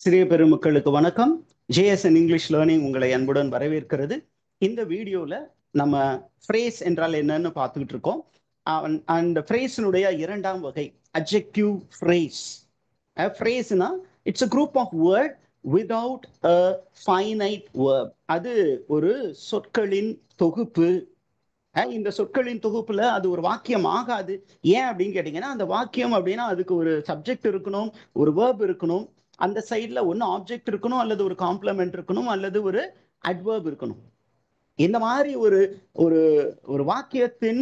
சிறிய பெருமக்களுக்கு வணக்கம். ஜேஎஸ்என் இங்கிலீஷ் லேர்னிங் உங்களை அன்புடன் வரவேற்கிறது. இந்த வீடியோவில் நம்ம ஃப்ரேஸ் என்றால் என்னன்னு பார்த்துக்கிட்டு இருக்கோம். அந்த ஃப்ரேஸினுடைய இரண்டாம் வகை அட்ஜெக்டிவ் ஃப்ரேஸ். ஃப்ரேஸ்னா it's a group of word without a finite verb. அது ஒரு சொற்களின் தொகுப்பு. இந்த சொற்களின் தொகுப்புல அது ஒரு வாக்கியம் ஆகாது. ஏன் அப்படின்னு கேட்டீங்கன்னா, அந்த வாக்கியம் அப்படின்னா அதுக்கு ஒரு சப்ஜெக்ட் இருக்கணும், ஒரு வேர்ப் இருக்கணும். அந்த சைட்ல ஒன்று ஆப்ஜெக்ட் இருக்கணும், அல்லது ஒரு காம்ப்ளமெண்ட் இருக்கணும், அல்லது ஒரு அட்வர்ப் இருக்கணும். இந்த மாதிரி ஒரு ஒரு ஒரு வாக்கியத்தின்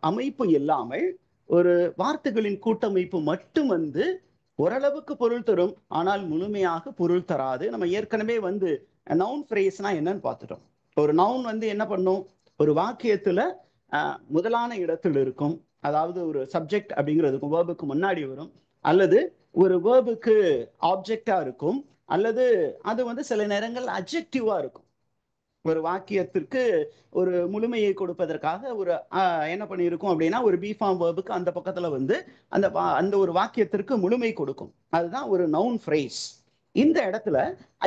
அமைப்பு இல்லாமல் ஒரு வார்த்தைகளின் கூட்டமைப்பு மட்டும் வந்து ஓரளவுக்கு பொருள் தரும், ஆனால் முழுமையாக பொருள் தராது. நம்ம ஏற்கனவே வந்து நவுன் ஃப்ரேஸ்னா என்னன்னு பார்த்துட்டோம். ஒரு நவுன் வந்து என்ன பண்ணும், ஒரு வாக்கியத்துல முதலான இடத்தில் இருக்கும். அதாவது ஒரு சப்ஜெக்ட் அப்படிங்கிறதுக்கும் வேர்புக்கு முன்னாடி வரும், அல்லது ஒரு வேர்புக்கு ஆப்ஜெக்டா இருக்கும், அல்லது அது வந்து சில நேரங்கள் அட்ஜெக்டிவா இருக்கும். ஒரு வாக்கியத்திற்கு ஒரு முழுமையை கொடுப்பதற்காக ஒரு என்ன பண்ணியிருக்கும் அப்படின்னா, ஒரு பி ஃபார்ம் வேர்புக்கு அந்த பக்கத்துல வந்து அந்த ஒரு வாக்கியத்திற்கு முழுமை கொடுக்கும். அதுதான் ஒரு நவுன் ஃப்ரேஸ். இந்த இடத்துல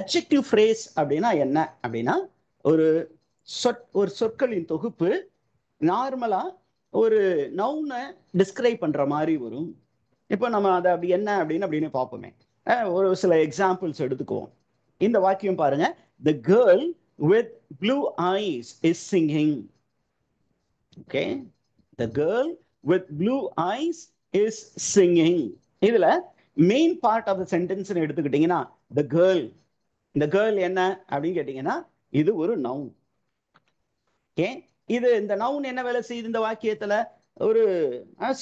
அட்ஜெக்டிவ் ஃப்ரேஸ் அப்படின்னா என்ன அப்படின்னா, ஒரு ஒரு சொற்களின் தொகுப்பு நார்மலா ஒரு நவுனை டிஸ்கிரைப் பண்ற மாதிரி வரும். இப்போ நம்ம அதை அப்படி என்ன அப்படின்னு பார்ப்போமே. ஒரு சில எக்ஸாம்பிள்ஸ் எடுத்துக்குவோம். இந்த வாக்கியம் பாருங்க. The girl with blue eyes is singing. Okay, the girl with blue eyes is singing. இதுல main part of the sentence எடுத்துக்கிட்டீங்கன்னா, the girl, இந்த கேர்ள் என்ன அப்படின்னு கேட்டீங்கன்னா, இது ஒரு நவுன். ஓகே, இது இந்த நவுன் என்ன வேலை செய்யுது இந்த வாக்கியத்துல, ஒரு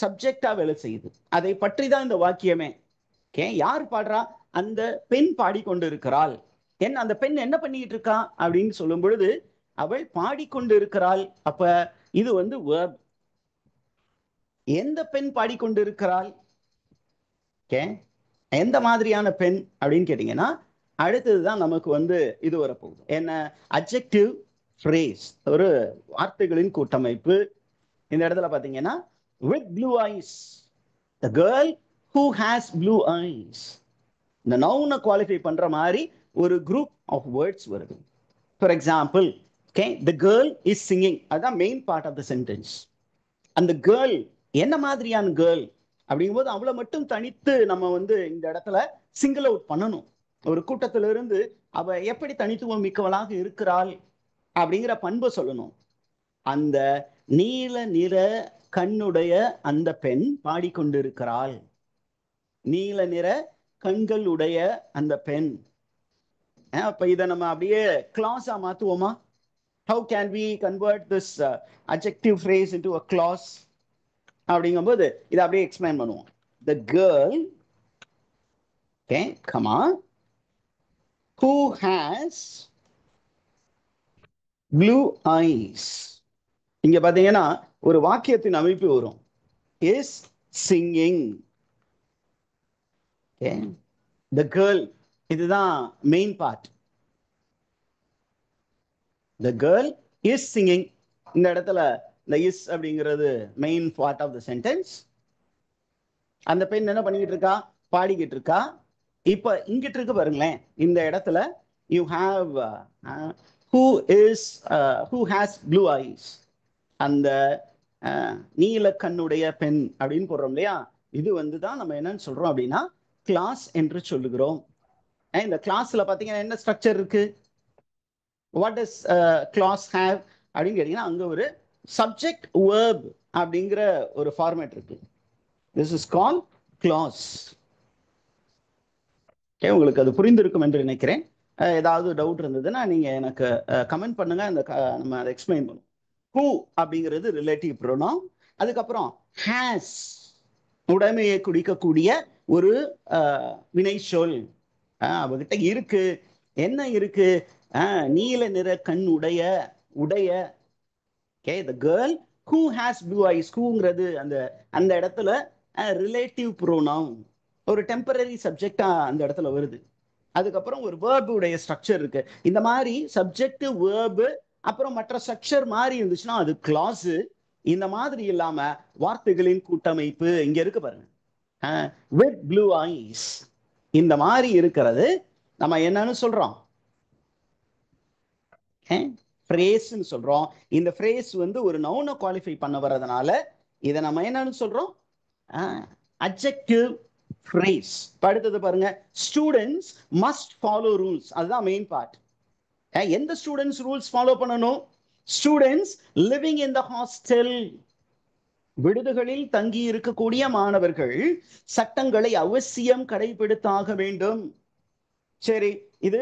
சப்ஜெக்டா வேலை செய்யுது. அதை பற்றி தான் இந்த வாக்கியமே. ஓகே, யார் பாடுறா? அந்த பெண் பாடிக்கொண்டு இருக்கிறாள். அந்த பெண் என்ன பண்ணிட்டு இருக்கா அப்படின்னு சொல்லும் பொழுது, அவள் பாடிக்கொண்டு இருக்கிறாள். அப்ப இது வந்து verb. எந்த பெண் பாடிக்கொண்டு இருக்கிறாள்? ஓகே, எந்த மாதிரியான பெண் அப்படின்னு கேட்டீங்கன்னா, அடுத்ததுதான் நமக்கு வந்து இது வரப்போகுது. என்ன? அட்ஜெக்டிவ் ஃப்ரேஸ், ஒரு வார்த்தைகளின் கூட்டமைப்பு. இந்த இடத்துல பாத்தீங்கன்னா, with blue eyes, the girl who has blue eyes. இந்த நவுனை குவாலிஃபை பண்ற மாதிரி ஒரு குரூப் ஆஃப் வேர்ட்ஸ் வருது. For example, okay, the girl is singing, அதுதான் main part of the sentence. அந்த கேர்ள் என்ன மாதிரியான கேர்ள் அப்படிங்கும்போது அவளை மட்டும் தனித்து நம்ம வந்து இந்த இடத்துல சிங்கிள் அவுட் பண்ணணும். ஒரு கூட்டத்திலிருந்து அவ எப்படி தனித்துவம் மிக்கவளாக இருக்கிறாள் அப்படிங்கிற பண்பை சொல்லணும். அந்த நீல நிற கண்ணுடைய அந்த பெண் பாடிக்கொண்டிருக்கிறாள். நீல நிற கண்களுடைய அந்த பெண். அப்ப இதை நம்ம அப்படியே கிளாஸா மாத்துவோமா? How can we convert this adjective phrase into a clause? அப்படிங்கும்போது இதை அப்படியே எக்ஸ்பிளைன் பண்ணுவோம். The girl, okay, come on, who has blue eyes. இங்க பாத்தீங்கன்னா ஒரு வாக்கியத்தின் அமைப்பு வரும். is singing. Okay, the girl, இதுதான் main part. The girl is singing. இந்த இடத்துல இந்த இஸ் அப்படிங்கிறது main part of the sentence. அந்த பெண் என்ன பண்ணிக்கிட்டு இருக்கா? பாடிக்கிட்டு இருக்கா. இப்ப இங்கிட்டு இருக்கு பாருங்களேன், இந்த இடத்துல you have who has blue eyes. அந்த நீல கண்ணுடைய பெண் அப்படின்னு போடுறோம் இல்லையா? இது வந்து தான் நம்ம என்னன்னு சொல்றோம் அப்படின்னா கிளாஸ் என்று சொல்லுகிறோம். இந்த கிளாஸ்ல பாத்தீங்கன்னா என்ன ஸ்ட்ரக்சர் இருக்கு? வாட் டஸ் கிளாஸ் ஹேவ் அப்படின்னு கேட்டீங்கன்னா, அங்க ஒரு சப்ஜெக்ட் வேர்ப் அப்படிங்கிற ஒரு ஃபார்மேட் இருக்கு. This is call clause. உங்களுக்கு அது புரிந்திருக்கும் என்று நினைக்கிறேன். ஏதாவது டவுட் இருந்ததுன்னா நீங்க எனக்கு கமெண்ட் பண்ணுங்க, நம்ம அதை எக்ஸ்பிளைன் பண்ணுவோம். ஹூ அப்படிங்கிறது ரிலேட்டிவ் ப்ரோனவுன். அதுக்கப்புறம் ஹேஸ், உடைமையை குறிக்கக்கூடிய ஒரு வினை சொல். அவகிட்ட இருக்கு. என்ன இருக்கு? நீல நிற கண் உடைய. Okay, the girl who has blue eyes. whoங்கிறது அந்த இடத்துல ரிலேட்டிவ் ப்ரோனவுன், ஒரு டெம்பரரி சப்ஜெக்டா அந்த இடத்துல வருது. அதுக்கப்புறம் ஒரு வேர்பு உடைய ஸ்ட்ரக்சர் இருக்கு. இந்த மாதிரி சப்ஜெக்ட் வேர்பு அப்புறம் மற்ற ஸ்ட்ரக்சர் மாதிரி இருந்துச்சுன்னா அது கிளாஸ். இந்த மாதிரி இல்லாம வார்த்தைகளின் கூட்டமைப்பு இங்க இருக்கு பாருங்க. with blue eyes, இந்த மாதிரி இருக்கிறது நம்ம என்னன்னு சொல்றோம்? ஃப்ரேஸ்ன்னு சொல்றோம். இந்த ஃப்ரேஸ் வந்து ஒரு நவுனை குவாலிஃபை பண்ண வர்றதுனால இதை நம்ம என்னன்னு சொல்றோம்? Adjective phrase. அடுத்தது பாருங்க, ஸ்டூடெண்ட்ஸ் மஸ்ட் ஃபாலோ ரூல்ஸ். அதுதான் மெயின் பார்ட். எந்த ஸ்டூடெண்ட்ஸ் ரூல்ஸ் ஃபாலோ பண்ணணும்? Students living in the hostel, விடுதிகளில் தங்கி இருக்கக்கூடிய மாணவர்கள் சட்டங்களை அவசியம் கடைபிடித்தாக வேண்டும். சரி, இது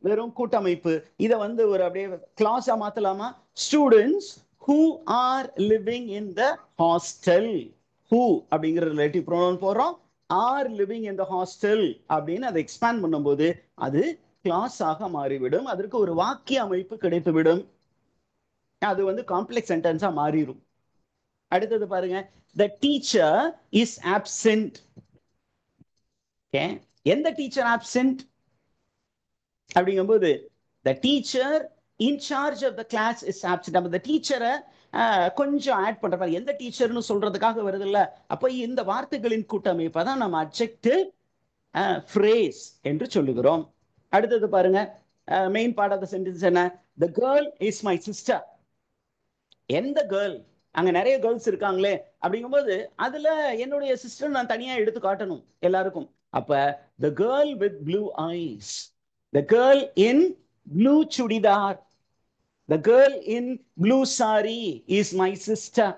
வெறும் கூட்டமைப்பு. இதை வந்து ஒரு அப்படியே கிளாஸா மாத்தலாமா? Students who are living in the hostel. Who அப்படிங்கிற ரிலேட்டிவ் ப்ரோனவுன் போடுறோம். Are living in the hostel அப்படின்னு அதை எக்ஸ்பேண்ட் பண்ணும்போது அது கிளாஸ் ஆக மாறிவிடும். அதற்கு ஒரு வாக்கிய அமைப்பு கிடைத்துவிடும். அது வந்து காம்ப்ளெக்ஸ் சென்டென்ஸா மாறிடும். அடுத்தது பாருங்க, the teacher is absent. எந்த டீச்சர் absent அப்படிங்கும்போது the teacher in charge of the class is absent. அந்த டீச்சரை கொஞ்சம் ஆட் பண்ற மாதிரி எந்த டீச்சர்னு சொல்றதுக்காக வருது இல்ல. அப்ப இந்த வார்த்தைகளின் கூட்டமைப்பை தான் நம்ம அட்ஜெக்டிவ் ஃப்ரேஸ் என்று சொல்லுகிறோம். அடுத்தது பாருங்க, main part of the sentence என்ன? the girl is my sister. எந்த கேர்ள்? அங்க நிறைய கேர்ள்ஸ் இருக்காங்களே, அப்படிங்கும்போது அதுல என்னுடைய சிஸ்டர் நான் தனியா எடுத்து காட்டணும் எல்லாருக்கும். அப்ப the girl with blue eyes, the girl in blue chudidar, the girl in blue saree is my sister.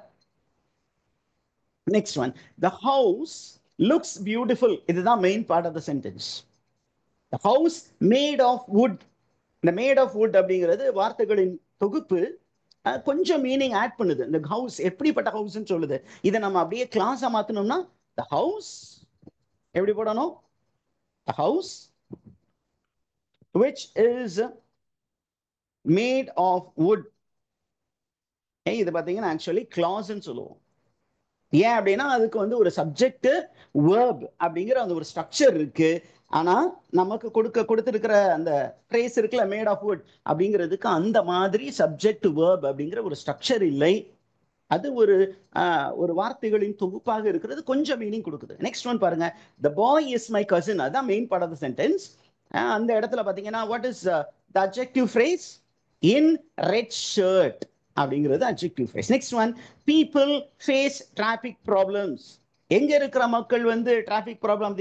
Next one, the house looks beautiful. இதுதான் main part of the sentence. the house made of wood. இந்த made of wood அப்படிங்கிறது வார்த்தைகளின் தொகுப்பு. கொஞ்சம் meaning add பண்ணுது. இந்த house எப்படிப்பட்ட ஹவுஸ்ன்னு சொல்லுது. இதை நம்ம அப்படியே கிளாஸா மாத்தணும்னா the house எப்படி போடணும்? the house which is made of wood. இது பாத்தீங்கன்னா ஆக்சுவலி கிளாஸ்ன்னு சொல்லுவோம். ஏன் அப்படின்னா அதுக்கு வந்து ஒரு சப்ஜெக்ட் வேர்ப் அப்படிங்கிற அந்த ஒரு ஸ்ட்ரக்சர் இருக்கு. ஆனா நமக்கு கொடுத்திருக்கிற அந்த ஃப்ரேஸ் இருக்குல்ல, மேட் ஆஃப் வுட் அப்படிங்கிறதுக்கு அந்த மாதிரி சப்ஜெக்ட் வேர்ப் அப்படிங்கிற ஒரு ஸ்ட்ரக்சர் இல்லை. அது ஒரு வார்த்தைகளின் தொகுப்பாக இருக்கிறது, கொஞ்சம் மீனிங் கொடுக்குது. நெக்ஸ்ட் ஒன் பாருங்க, the boy is my cousin. அதான் main part of the sentence. அந்த இடத்துல பாத்தீங்கன்னா what is the adjective phrase? in red shirt அப்படிங்கிறது adjective phrase. Next one, people face traffic problems. எங்க இருக்கிற மக்கள் வந்து டிராபிக் ப்ராப்ளம்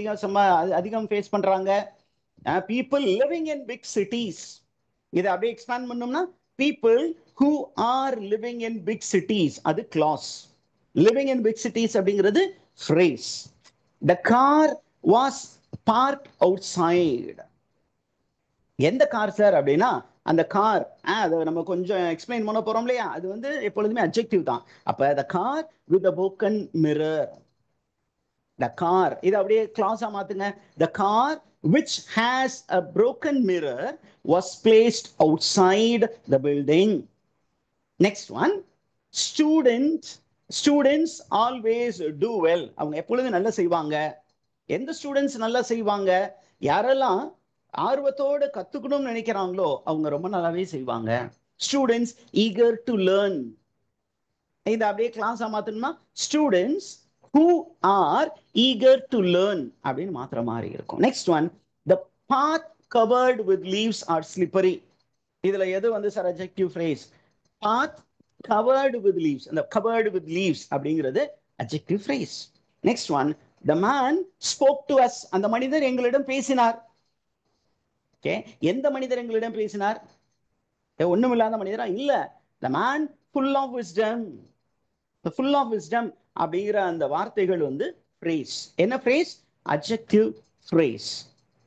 அதிகம் ஃபேஸ் பண்றாங்க? people living in big cities. இதை அப்படியே எக்ஸ்பேண்ட் பண்ணோம்னா people who are living in big cities, அது clause. living in big cities அப்படிங்கிறது phrase. the car was parked outside. எந்த கார் சார் அப்படின்னா அந்த கார், அதை நம்ம கொஞ்சம் எக்ஸ்பிளைன் பண்ண போறோம் இல்லையா, அது வந்து எப்பொழுதுமே அட்ஜெக்டிவ் தான். அப்ப the car with a broken mirror. the car இது அப்படியே கிளாஸா மாத்துங்க. the car which has a broken mirror was placed outside the building. next one, students always do well. அவங்க எப்பொழுதும் நல்லா செய்வாங்க. எந்த ஸ்டூடெண்ட்ஸ் நல்லா செய்வாங்க? யாரெல்லாம் ஆர்வத்தோடு கத்துக்கணும்னு நினைக்கிறாங்களோ அவங்க ரொம்ப நல்லாவே செய்வாங்க. Students eager to learn. இதை அப்படியே கிளாஸா மாத்தணும்னா students who are eager to learn அப்படின்னு மாத்திர மாதிரி இருக்கும். Next one, the path covered with leaves are slippery. இதுல எது வந்து sir adjective phrase? path covered with leaves. அந்த covered with leaves அப்படிங்கிறது adjective phrase. next one, the man spoke to us. அந்த மனிதர் எங்களிடம் பேசினார். ஓகே, எந்த மனிதர் எங்களிடம் பேசினார்? ஒண்ணுமில்லாத மனிதரா? இல்ல, the man full of wisdom. the full of wisdom அப்படிங்கிற அந்த வார்த்தைகள் வந்து phrase. என்ன phrase? adjective phrase.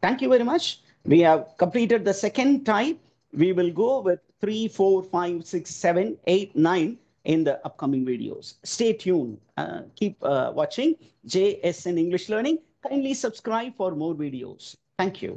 thank you very much. we have completed the second type. we will go with 3, 4, 5, 6, 7, 8, 9 in the upcoming videos. Stay tuned. Keep watching JSN English Learning. Kindly subscribe for more videos. Thank you.